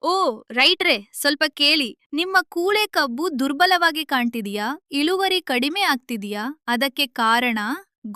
ಓ ರೈಟ್ರೆ, ಸ್ವಲ್ಪ ಕೇಳಿ. ನಿಮ್ಮ ಕೂಳೆ ಕಬ್ಬು ದುರ್ಬಲವಾಗಿ ಕಾಣ್ತಿದೀಯಾ? ಇಳುವರಿ ಕಡಿಮೆ ಆಗ್ತಿದೀಯಾ? ಅದಕ್ಕೆ ಕಾರಣ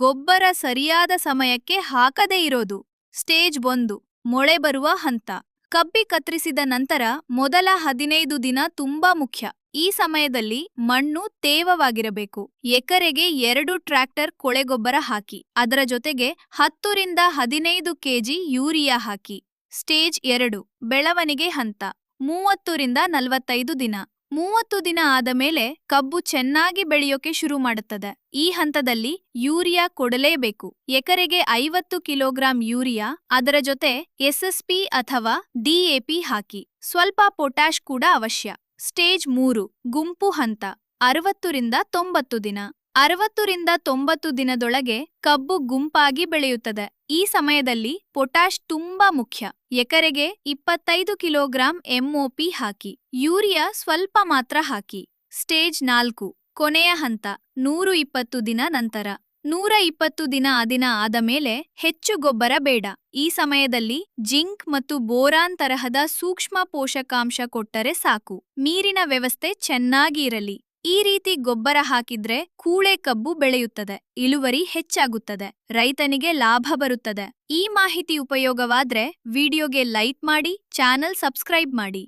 ಗೊಬ್ಬರ ಸರಿಯಾದ ಸಮಯಕ್ಕೆ ಹಾಕದೇ ಇರೋದು. ಸ್ಟೇಜ್ 1, ಮೊಳೆ ಬರುವ ಹಂತ. ಕಬ್ಬಿ ಕತ್ತರಿಸಿದ ನಂತರ ಮೊದಲ 15 ದಿನ ತುಂಬಾ ಮುಖ್ಯ. ಈ ಸಮಯದಲ್ಲಿ ಮಣ್ಣು ತೇವವಾಗಿರಬೇಕು. ಎಕರೆಗೆ 2 ಟ್ರ್ಯಾಕ್ಟರ್ ಕೊಳೆಗೊಬ್ಬರ ಹಾಕಿ. ಅದರ ಜೊತೆಗೆ 10 ರಿಂದ 15 ಕೆಜಿ ಯೂರಿಯಾ ಹಾಕಿ. ಸ್ಟೇಜ್ 2, ಬೆಳವಣಿಗೆ ಹಂತ. 30 ರಿಂದ 45 ದಿನ. 30 ದಿನ ಆದ ಮೇಲೆ ಕಬ್ಬು ಚೆನ್ನಾಗಿ ಬೆಳೆಯೋಕೆ ಶುರು ಮಾಡುತ್ತದೆ. ಈ ಹಂತದಲ್ಲಿ ಯೂರಿಯಾ ಕೊಡಲೇಬೇಕು. ಎಕರೆಗೆ 50 ಕಿಲೋಗ್ರಾಂ ಯೂರಿಯಾ, ಅದರ ಜೊತೆ ಎಸ್ಎಸ್ಪಿ ಅಥವಾ ಡಿಎಪಿ ಹಾಕಿ. ಸ್ವಲ್ಪ ಪೊಟ್ಯಾಷ್ ಕೂಡ ಅವಶ್ಯ. ಸ್ಟೇಜ್ 3, ಗುಂಪು ಹಂತ. 60 ರಿಂದ 90 ದಿನ. 60 ರಿಂದ 90 ದಿನದೊಳಗೆ ಕಬ್ಬು ಗುಂಪಾಗಿ ಬೆಳೆಯುತ್ತದೆ. ಈ ಸಮಯದಲ್ಲಿ ಪೊಟ್ಯಾಷ್ ತುಂಬಾ ಮುಖ್ಯ. ಎಕರೆಗೆ 25 ಕಿಲೋಗ್ರಾಂ ಎಂಒಪಿ ಹಾಕಿ. ಯೂರಿಯಾ ಸ್ವಲ್ಪ ಮಾತ್ರ ಹಾಕಿ. ಸ್ಟೇಜ್ 4, ಕೊನೆಯ ಹಂತ. 120 ದಿನ ನಂತರ. 120 ದಿನ ಆದ ಮೇಲೆ ಹೆಚ್ಚು ಗೊಬ್ಬರ ಬೇಡ. ಈ ಸಮಯದಲ್ಲಿ ಜಿಂಕ್ ಮತ್ತು ಬೋರಾನ್ ತರಹದ ಸೂಕ್ಷ್ಮ ಪೋಷಕಾಂಶ ಕೊಟ್ಟರೆ ಸಾಕು. ನೀರಿನ ವ್ಯವಸ್ಥೆ ಚೆನ್ನಾಗಿ ಇರಲಿ. ಈ ರೀತಿ ಗೊಬ್ಬರ ಹಾಕಿದ್ರೆ ಕೂಳೆ ಕಬ್ಬು ಬೆಳೆಯುತ್ತದೆ, ಇಳುವರಿ ಹೆಚ್ಚಾಗುತ್ತದೆ, ರೈತನಿಗೆ ಲಾಭ ಬರುತ್ತದೆ. ಈ ಮಾಹಿತಿ ಉಪಯೋಗವಾದ್ರೆ ವಿಡಿಯೋಗೆ ಲೈಕ್ ಮಾಡಿ, ಚಾನೆಲ್ ಸಬ್ಸ್ಕ್ರೈಬ್ ಮಾಡಿ.